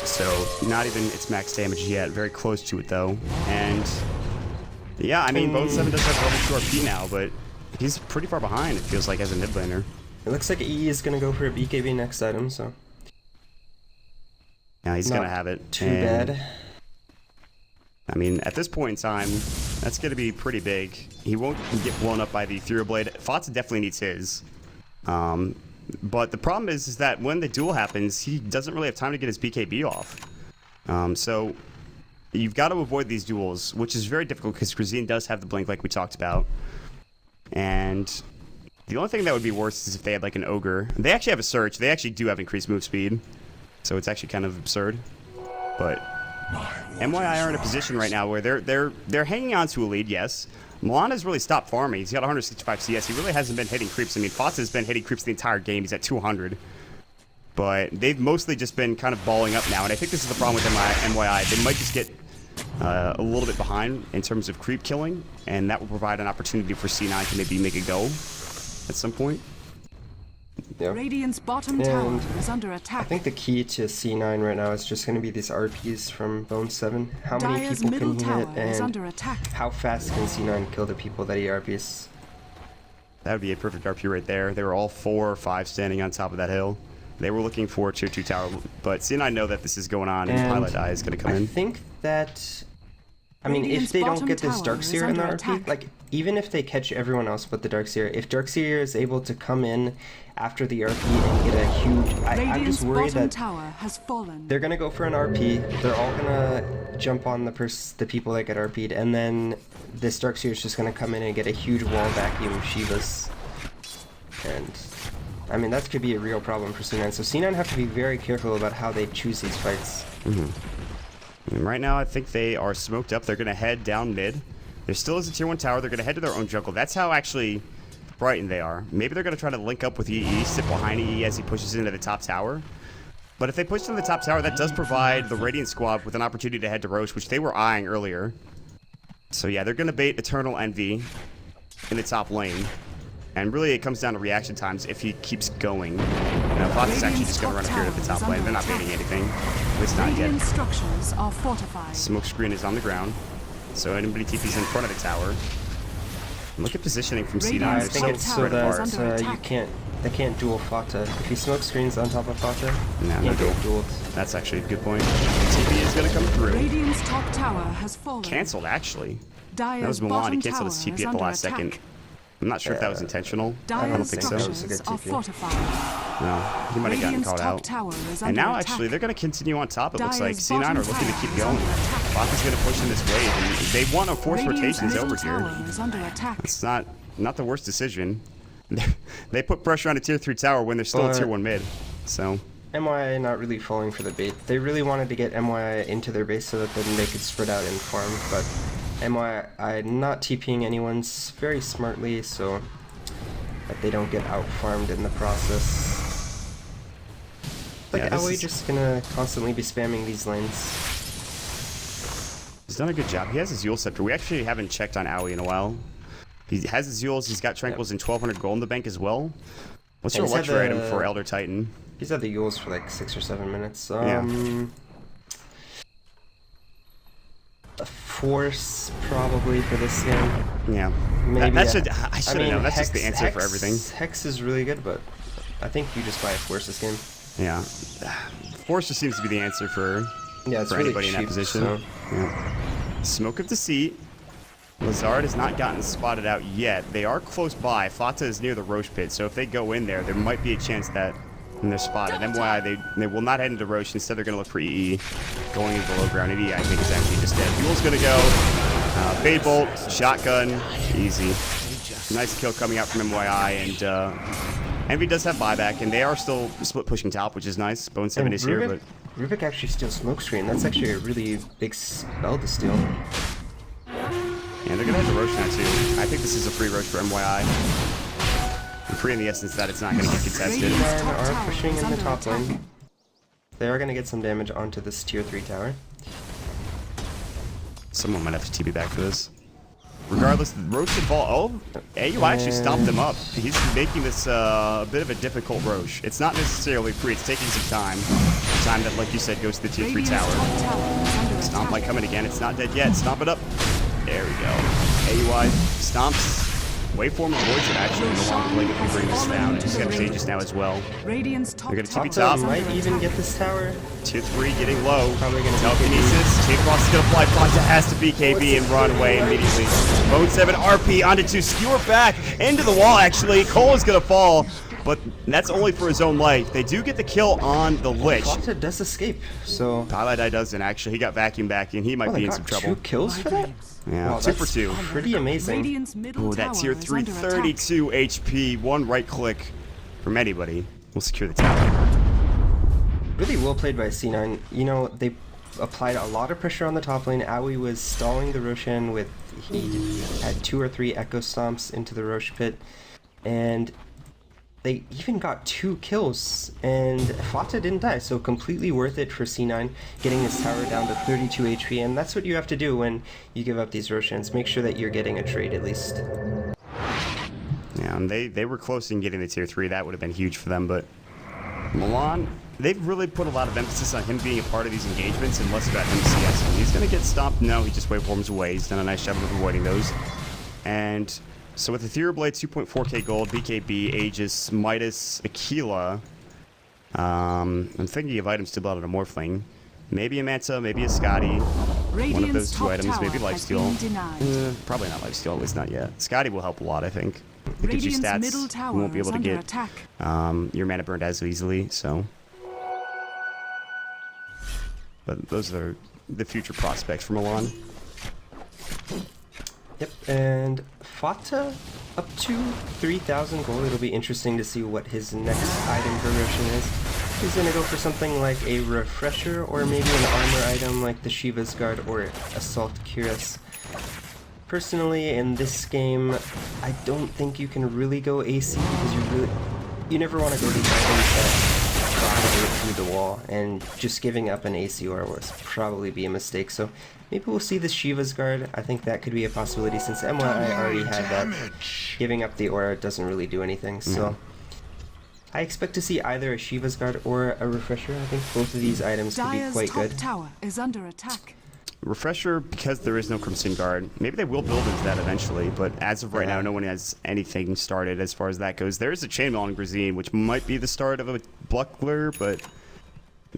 So, not even its max damage yet. Very close to it, though. And, yeah, I mean, Bone 7 does have level 2 RP now, but he's pretty far behind, it feels like, as a mid laner. It looks like E is going to go for a BKB next item, so... Yeah, he's going to have it. Too bad. I mean, at this point in time, that's going to be pretty big. He won't get blown up by the Ethereal Blade. Fatsa definitely needs his. But the problem is that when the duel happens, he doesn't really have time to get his BKB off. So you've got to avoid these duels, which is very difficult because Grazine does have the blink like we talked about. And the only thing that would be worse is if they had like an Ogre. They actually have a Surge. They actually do have increased move speed. So it's actually kind of absurd. But mYi are in a position right now where they're hanging on to a lead, yes. Milan has really stopped farming. He's got 165 CS. He really hasn't been hitting creeps. I mean, Fatsa's been hitting creeps the entire game. He's at 200. But they've mostly just been kind of balling up now. And I think this is the problem with mYi. They might just get a little bit behind in terms of creep killing. And that will provide an opportunity for C9 to maybe make a go at some point. Yep. Radiant's bottom tower is under attack. I think the key to C9 right now is just going to be these RPs from Bone 7. How many Dire's people middle can he tower hit, is and under attack. how fast can C9 kill the people that he RPs? That would be a perfect RP right there. They were all 4 or 5 standing on top of that hill. They were looking for Tier 2 tower, but C9 know that this is going on, and Pilot Eye is going to come in. I think that... I mean, if they don't get this Darkseer in the RP, like, even if they catch everyone else but the Darkseer, if Darkseer is able to come in after the RP and get a huge... I'm just worried that tower has fallen. They're going to go for an RP, they're all going to jump on the people that get RP'd, and then this Darkseer is just going to come in and get a huge wall vacuum of Shivas. And, I mean, that could be a real problem for C9, so C9 have to be very careful about how they choose these fights. And right now, I think they are smoked up. They're going to head down mid. There still is a tier 1 tower. They're going to head to their own jungle. That's how actually frightened they are. Maybe they're going to try to link up with EE, sit behind EE as he pushes into the top tower. But if they push into the top tower, that does provide the Radiant squad with an opportunity to head to Roche, which they were eyeing earlier. So yeah, they're going to bait Eternal Envy in the top lane. And really, it comes down to reaction times if he keeps going. Fox is actually just going to run up here to the top lane. They're not baiting anything. At least not yet. Structures are fortified. Smoke screen is on the ground. So anybody TP's in front of the tower. Look at positioning from C9. I Radiant's think it's so top tower is under that attack. they can't duel Fata. If he smoke screens on top of Fata, No, he no can't get dueled. That's actually a good point. TP is going to come through. Radiant's top tower has fallen. Cancelled, actually. Dyer's That was Milan. He bottom canceled his tower TP is at the under last attack. second. I'm not sure if that was intentional. I don't Dyer's think so. That was a good structures are TP. fortified. No, he might have gotten Radiant's called top out. tower is And under now, attack. actually, they're going to continue on top. It looks like Dyer's C9 are bottom looking to tower keep is going. under attack. Baka's going to push in this wave, and they want to force Radiant's rotations middle over here. tower is under attack. It's not the worst decision. They put pressure on a tier 3 tower when they're still a But- tier 1 mid. So, MYI not really falling for the bait. They really wanted to get MYI into their base so that then they could spread out and farm, but MYI not TPing anyone very smartly so that they don't get out-farmed in the process. Like, Yeah, this Aoi is- just gonna constantly be spamming these lanes. he's done a good job. He has his Yule Scepter. We actually haven't checked on Aoi in a while. He has his Yules. He's got Tranquils and 1,200 gold in the bank as well. What's Yeah, your he's had luxury item the- for Elder Titan? He's had the Yules for like 6 or 7 minutes. Yeah. A Force probably for this game. Yeah. Maybe. That should, I should have known. That's just the Hex- answer for everything. Hex is really good, but I think you just buy a Force this game. Yeah. Force just seems to be the answer for Yeah, it's for really anybody in that cheap, position. so- Yeah. Smoke of Deceit. Lazard has not gotten spotted out yet. They are close by. Fata is near the Roche pit, so if they go in there, there might be a chance that they're spotted. MYI, they will not head into Roche. Instead, they're going to look for EE. Going into the low ground. EE, I think, is actually just dead. Fuel's going to go. Fade Bolt, shotgun, easy. Nice kill coming out from MYI, and Envy does have buyback, and they are still split pushing top, which is nice. Bone 7 is here, but Rubik actually steals smokescreen. That's actually a really big spell to steal. yeah, they're going to have to Roche now, too. I think this is a free Roche for MYI. And free in the essence that it's not going to get contested. Radiant's Men top are tower pushing is in the under top attack. lane. They are going to get some damage onto this tier 3 tower. Someone might have to TP back for this. Regardless, Roche should fall. Oh, AUI actually stopped him up. He's making this a bit of a difficult Roche. It's not necessarily free. It's taking some time. Time that, like you said, goes to the tier 3 Radiant's tower. top tower is under Stomp attack. might come in again. It's not dead yet. Stomp it up. There we go. AUI stomps. Waveform avoids it actually in the long leg if he brings this down. He's got Sages now as well. Radiant's top They're gonna tower TP is top. under Might even attack. get this tower. Tier 3 getting low. Probably gonna be Telekinesis. Chain Frost is gonna fly. Fata has to BKB and run away immediately. Bone 7 RP onto 2. Skewer back into the wall actually. Cole is gonna fall, but that's only for his own life. They do get the kill on the Lich. Fata does escape, so... Paladai doesn't actually. He got vacuumed back in. He might Oh, be they in got some 2 trouble. kills for that? Yeah, Wow, 2 for that's 2. pretty amazing. Radiant's middle Oh, that tier tower is 3, under attack. 32 HP. One right click from anybody will secure the tower. Really well played by C9. You know, they applied a lot of pressure on the top lane. Aoi was stalling the Roshan with... He had 2 or 3 Echo Stomps into the Roche pit. And they even got 2 kills. And Fata didn't die, so completely worth it for C9 getting this tower down to 32 HP. And that's what you have to do when you give up these Roshans. Make sure that you're getting a trade at least. Yeah, and they were close in getting the tier 3. That would have been huge for them, but Milan, they've really put a lot of emphasis on him being a part of these engagements and less about him CSing. He's going to get stomped. No, he just waveforms away. He's done a nice job of avoiding those. And so with Ethereal Blade, 2.4k gold, BKB, Aegis, Midas, Aquila, I'm thinking of items to build out a Morphling. Maybe a Manta, maybe a Scotty. One of those Radiant's 2 top items, maybe tower has Lifesteal. been denied. Probably not Lifesteal, at least not yet. Scotty will help a lot, I think. It gives you Radiant's stats. middle You tower won't be is able to under get attack. your mana burned as easily, so. But those are the future prospects for Milan. Yep, and Fata up to 3,000 gold. It'll be interesting to see what his next item progression is. he's gonna go for something like a refresher or maybe an armor item like the Shiva's Guard or Assault Cuirass. Personally, in this game, I don't think you can really go AC because you never want to go these items that propagate through the wall, and just giving up an AC aura was probably be a mistake. So maybe we'll see the Shiva's Guard. I think that could be a possibility since mYI already had that. Giving up the aura doesn't really do anything, so I expect to see either a Shiva's Guard or a refresher. I think both of these items could be Dire's quite top good. tower is under attack. Refresher, because there is no Crimson Guard. Maybe they will build into that eventually, but as of right now, no one has anything started as far as that goes. There is a Chainmail on Grazine, which might be the start of a Buckler, but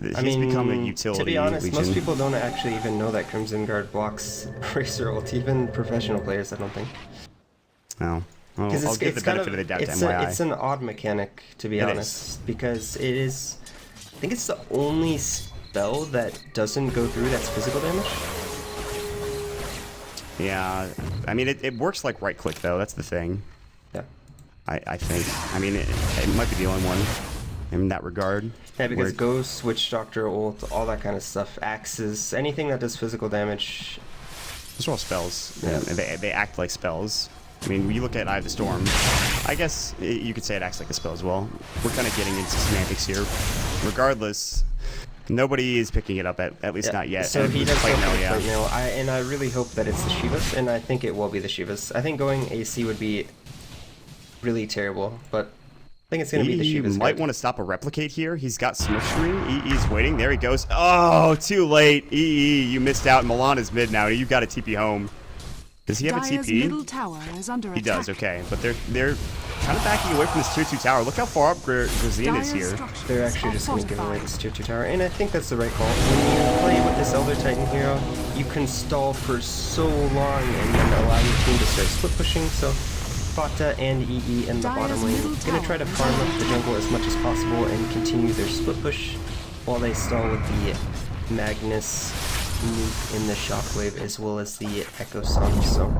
he's become a utility. To be honest, Legion. most people don't actually even know that Crimson Guard blocks Racer ult, even professional players, I don't think. No. Well, I'll give the benefit of the doubt to mYI. It's an odd mechanic, to be honest, because it is... I think it's the only spell that doesn't go through that's physical damage. Yeah, I mean, it works like right-click, though. That's the thing. Yeah. I think. I mean, it might be the only one in that regard. Yeah, because Ghost, Witch Doctor, ult, all that kind of stuff, axes, anything that does physical damage. Those are all spells. Yeah. And they act like spells. I mean, when you look at Eye of the Storm, I guess you could say it acts like a spell as well. We're kind of getting into semantics here. Regardless, nobody is picking it up, at least not yet. So And he does plate go mail, for yeah. plate mail, and I really hope that it's the Shivas, and I think it will be the Shivas. I think going AC would be really terrible, but I think it's going to be the He Shivas. might want to stop a replicate here. He's got smoke screen. EE's waiting. There he goes. Oh, too late. EE, you missed out. Milan is mid now. You've got to TP home. Does he have a Dire's TP? middle tower is under He attack. does, okay. But they're kind of backing away from this tier 2 tower. Look how far up Grazine is here. They're actually just going to give away this tier 2 tower, and I think that's the right call. When you play with this Elder Titan hero, you can stall for so long and then allow your team to start split pushing, so Fata and EE in the bottom lane are going to try to farm up the jungle as much as possible and continue their split push while they stall with the Magnus nuke in the Shockwave as well as the Echo Song, so...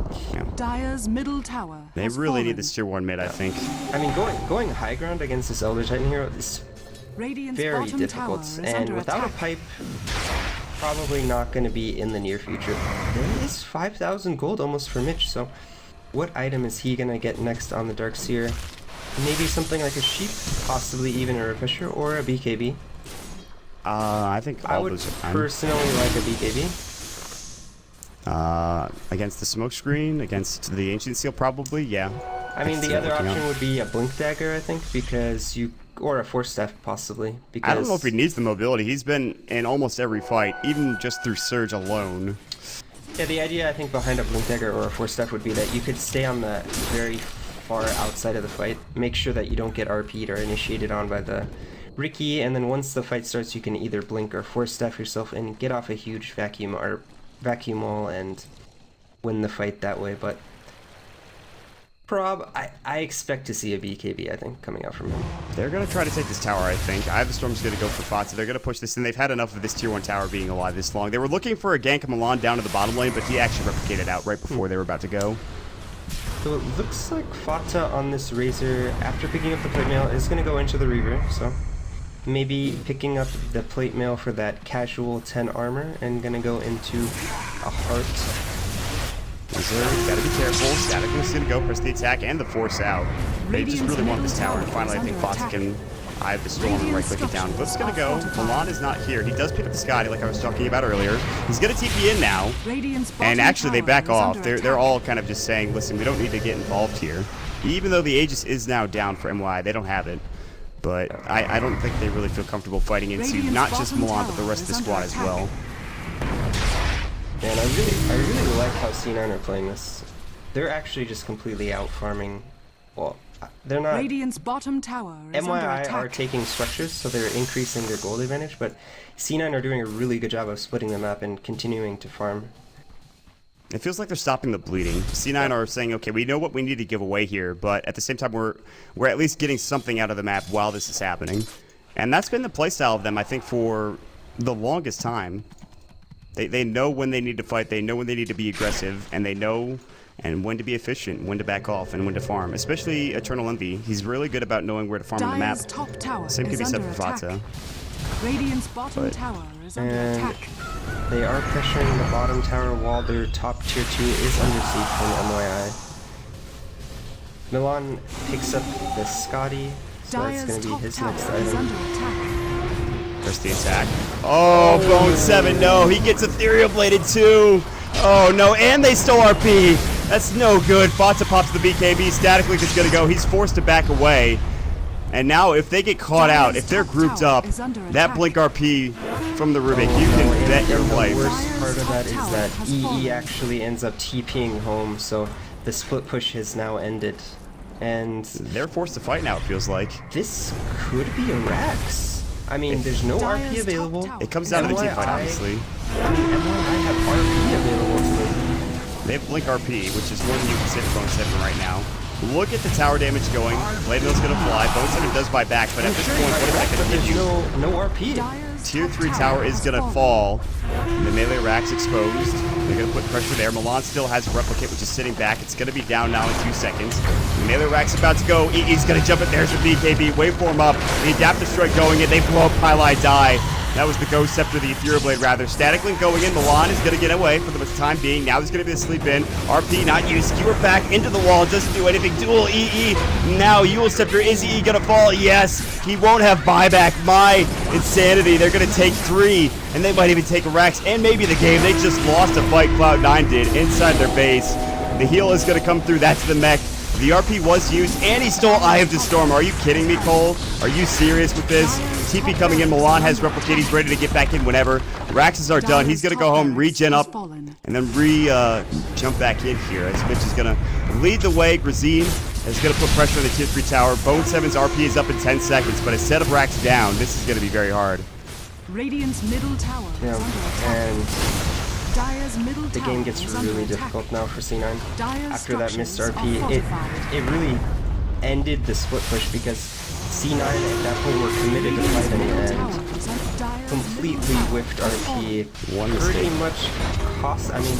Dire's middle tower They has really need fallen. this tier 1 mid, I think. I mean, going high ground against this Elder Titan hero is Radiant's very bottom difficult, tower is and under without attack. a pipe, probably not going to be in the near future. There is 5,000 gold almost for Mitch, so what item is he going to get next on the Dark Seer? Maybe something like a sheep, possibly even a refresher, or a BKB. I think I all would those are fine. personally like a BKB. Against the smoke screen, against the Ancient Seal, probably, yeah. I mean, see the it other working option out. would be a Blink Dagger, I think, because you... or a Force Staff, possibly, because... I don't know if he needs the mobility. He's been in almost every fight, even just through Surge alone. Yeah, the idea, I think, behind a Blink Dagger or a Force Staff would be that you could stay on the very far outside of the fight, make sure that you don't get RP'd or initiated on by the Riki, and then once the fight starts, you can either Blink or Force Staff yourself and get off a huge vacuum wall and win the fight that way, but... I expect to see a BKB, I think, coming out from him. They're going to try to take this tower, I think. Eye of the Storm's going to go for Fata. They're going to push this in. They've had enough of this tier 1 tower being alive this long. They were looking for a gank of Milan down to the bottom lane, but he actually replicated out right before they were about to go. So it looks like Fata on this Razor, after picking up the plate mail, is going to go into the Reaver, so maybe picking up the plate mail for that casual 10 armor and going to go into a Heart. Gotta be careful. Static is gonna go, press the attack and the force out. They just really want this tower, and finally I think Fata can Eye of the Storm and right click it down. Flip's gonna go. Milan is not here. He does pick up the Scotty like I was talking about earlier. He's gonna TP in now. And actually they back off. They're all kind of just saying, listen, we don't need to get involved here. Even though the Aegis is now down for mYI, they don't have it. But I don't think they really feel comfortable fighting into not just Milan, but the rest of the squad as well. And I really like how C9 are playing this. They're actually just completely out farming. Well, they're not. Radiant's bottom tower is under mYI attack. are taking structures, so they're increasing their gold advantage, but C9 are doing a really good job of splitting the map and continuing to farm. It feels like they're stopping the bleeding. C9 are saying, okay, we know what we need to give away here, but at the same time, we're at least getting something out of the map while this is happening. And that's been the playstyle of them, I think, for the longest time. They know when they need to fight, they know when they need to be aggressive, and they know and when to be efficient, when to back off, and when to farm. Especially Eternal Envy. He's really good about knowing where to farm on the map. Dyer's top tower Same could is be said under for attack. Vata. Radiant's bottom tower is under And attack. they are pressuring the bottom tower while their top tier 2 is under siege from mYI. Milan picks up the Scotty, so that's Dyer's going to be top his tower next is item. under attack. First the attack. Oh, Bone 7, no, he gets Ethereal Bladed too. Oh no, and they stole RP. That's no good. Vata pops the BKB, Static Link is going to go. He's forced to back away. And now if they get caught out, if they're grouped up, that Blink RP from the Rubik, you can bet your life. The worst part of that is that EE actually ends up TPing home, so the split push has now ended. And They're forced to fight now, it feels like. this could be a Rax. I mean, there's no RP available. It comes down to the team fight, MYI obviously. I mean, MYI have RP available to them. They have Blink RP, which is more than you can say for Bone 7 right now. Look at the tower damage going. Blade Mill's gonna fly. Bone 7 does buy back, but at this point, what is that gonna give There's you? no RP. Dyer's Tier top 3 tower is gonna has fall. The melee rack's exposed. They're gonna put pressure there. Milan still has a replicate, which is sitting back. It's gonna be down now in 2 seconds. The melee rack's about to go. EE's gonna jump it. There's the BKB. Waveform up. The Adapt Destroy going in. They blow up Pylai die. That was the Ghost Scepter, the Ethereal Blade rather. Static Link going in. Milan is going to get away for the time being. Now there's going to be the sleep in. RP not used. Skewer back into the wall. Doesn't do anything. Dual EE. Now Yule Scepter. Is EE going to fall? Yes. He won't have buyback. mYsanity. They're going to take 3. And they might even take a Rax. And maybe the game. They just lost a fight. Cloud9 did inside their base. The heal is going to come through. That's the mech. The RP was used, and he stole Eye of the Storm. Are you kidding me, Cole? Are you serious with this? TP coming in. Milan has Replicate. He's ready to get back in whenever. Raxes are done. He's going to go home, regen up, and then jump back in here. As Mitch is going to lead the way. Grazine is going to put pressure on the tier 3 tower. Bone 7's RP is up in 10 seconds, but instead of Rax down, this is going to be very hard. Radiant's middle tower Yeah, is under attack. and Dyer's middle the tower game gets is under really attack. difficult now for C9. Dyer's After that missed structures RP, are fortified. it really ended the split push because C9 at that point were committed to fighting and completely whiffed RP. One Pretty mistake. much cost, I mean,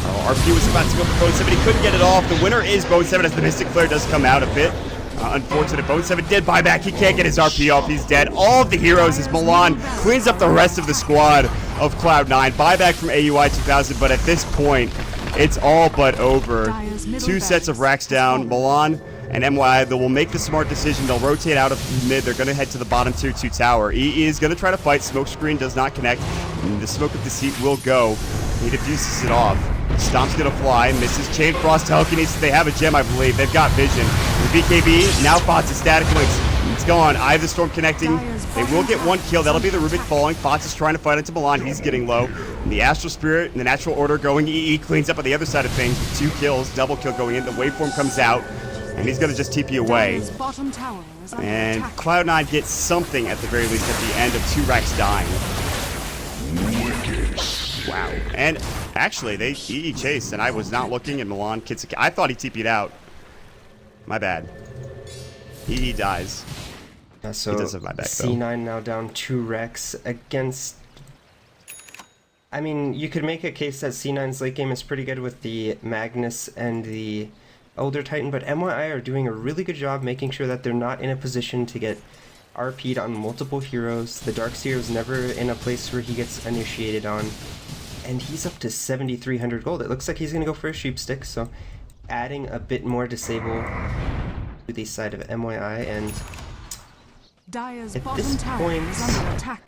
Oh, RP was about to go for Bone 7, but he couldn't get it off. The winner is Bone 7 as the Mystic Flare does come out a bit. Unfortunate. Bone 7 did buy back. He can't get his RP off. He's dead. All of the heroes as Milan cleans up the rest of the squad of Cloud9. Buyback from AUI 2000, but at this point, it's all but over. 2 sets of racks down. Milan and mYI, they will make the smart decision. They'll rotate out of mid. They're going to head to the bottom tier 2 tower. EE is going to try to fight. Smoke screen does not connect. And the Smoke of Deceit will go. He diffuses it off. Stomp's gonna fly, misses. Chain Frost Telekinesis, they have a gem, I believe. They've got vision. The BKB now Fots Static Links. It's gone. Eye of the Storm connecting. They will get 1 kill. That'll be the Rubik falling. Fots is trying to fight into Milan. He's getting low. And the Astral Spirit and the Natural Order going. EE cleans up on the other side of things with 2 kills. Double kill going in. The Waveform comes out. And he's gonna just TP away. Dyer's bottom tower is under And attack. Cloud9 gets something at the very least at the end of 2 racks dying. Wow. And actually, they EE chased, and I was not looking, and Milan gets I thought he TP'd out. My bad. EE dies. so He does have my back, though. C9 now down 2 Rex against... I mean, you could make a case that C9's late game is pretty good with the Magnus and the Elder Titan, but mYI are doing a really good job making sure that they're not in a position to get RP'd on multiple heroes. The Darkseer is never in a place where he gets initiated on. And he's up to 7,300 gold. It looks like he's going to go for a Sheepstick, so adding a bit more disable to the side of mYI, and Dyer's at bottom this tower point, is under attack.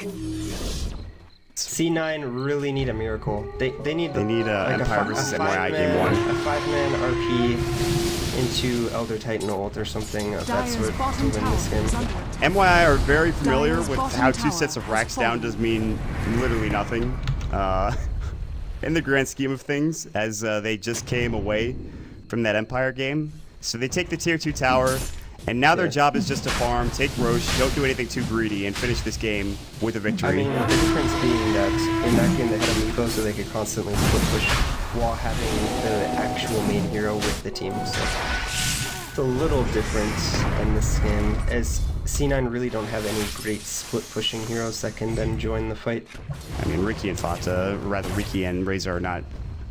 C9 really need a miracle. They need Empire versus mYI game 1. A 5-man RP into Elder Titan ult or something of that Dyer's sort to bottom win tower this game. is under attack. mYI are very familiar Dyer's with bottom how 2 tower sets of has racks down fallen. does mean literally nothing. In the grand scheme of things, as they just came away from that Empire game. So they take the tier 2 tower, and now their job is just to farm, take Roche, don't do anything too greedy, and finish this game with a victory. I mean, the difference being that in that game they had a Miko so they could constantly split push while having the actual main hero with the team. So it's a little different in this game, as C9 really don't have any great split pushing heroes that can then join the fight. I mean, Riki and Fata, rather Riki and Razor are not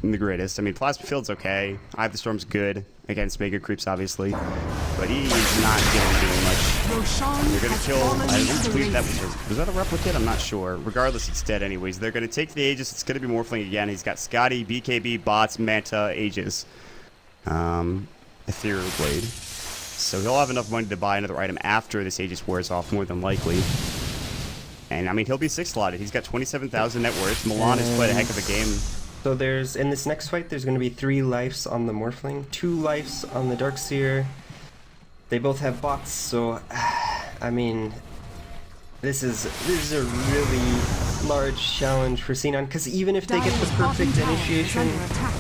the greatest. I mean, Plasma Field's okay. Eye of the Storm's good against Mega Creeps, obviously. But he's not going to be doing much. Roshan They're going to has kill... fallen I to don't the believe that razor. was that a replicate? I'm not sure. Regardless, it's dead anyways. They're going to take the Aegis. It's going to be Morphling again. He's got Scotty, BKB, Bots, Manta, Aegis. Ethereal Blade. So he'll have enough money to buy another item after this Aegis wears off, more than likely. And, I mean, he'll be 6-slotted. He's got 27,000 net worth. Milan has played a heck of a game. So there's, in this next fight, there's going to be 3 lives on the Morphling, 2 lives on the Darkseer. They both have bots, so, I mean, this is a really large challenge for C9, because even if they get the Dire's bottom perfect tower is initiation, under attack.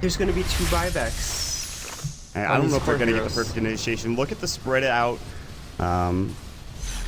there's going to be 2 buybacks. I don't know if they're going to get the heroes. perfect initiation. Look at the spread out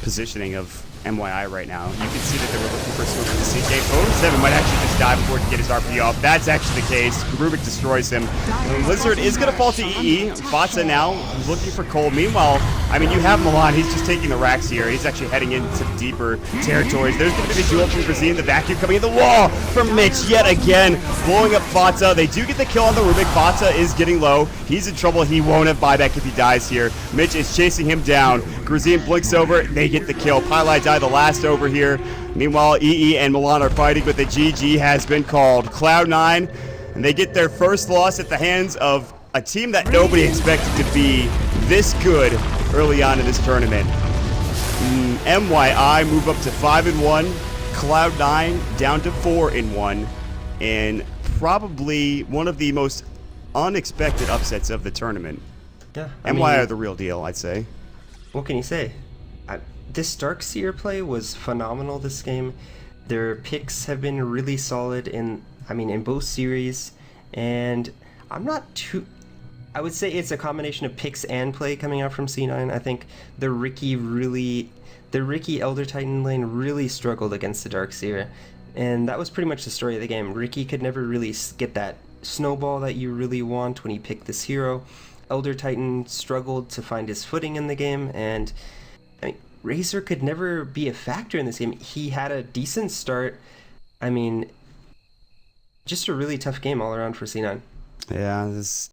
positioning of mYI right now. You can see that they were looking for sort of the CK. Bone 7 might actually just die before he can get his RP off. That's actually the case. Rubik destroys him. And Lizard is going to fall to EE. Fatsa now looking for Cole. Meanwhile, I mean, you have Milan. He's just taking the racks here. He's actually heading into deeper territories. There's going to be the duel from Brazil. The vacuum coming in the wall from Mitch yet again. Blowing up Fatsa. They do get the kill on the Rubik. Fatsa is getting low. He's in trouble. He won't have buyback if he dies here. Mitch is chasing him down. Grazine blinks over. They get the kill. Pylai die the last over here. Meanwhile, EE and Milan are fighting, but the GG has been called. Cloud9, and they get their first loss at the hands of a team that nobody expected to be this good early on in this tournament. mYI move up to 5-1. Cloud9 down to 4-1, and probably one of the most unexpected upsets of the tournament. Yeah, mYI are the real deal, I'd say. What can you say? This Darkseer play was phenomenal this game. Their picks have been really solid in both series, and I'm not too... I would say it's a combination of picks and play coming out from C9. I think the Ricky Elder Titan lane really struggled against the Darkseer, and that was pretty much the story of the game. Ricky could never really get that snowball that you really want when you pick this hero. Elder Titan struggled to find his footing in the game, and Razor could never be a factor in this game. He had a decent start. I mean, just a really tough game all around for C9. Yeah, this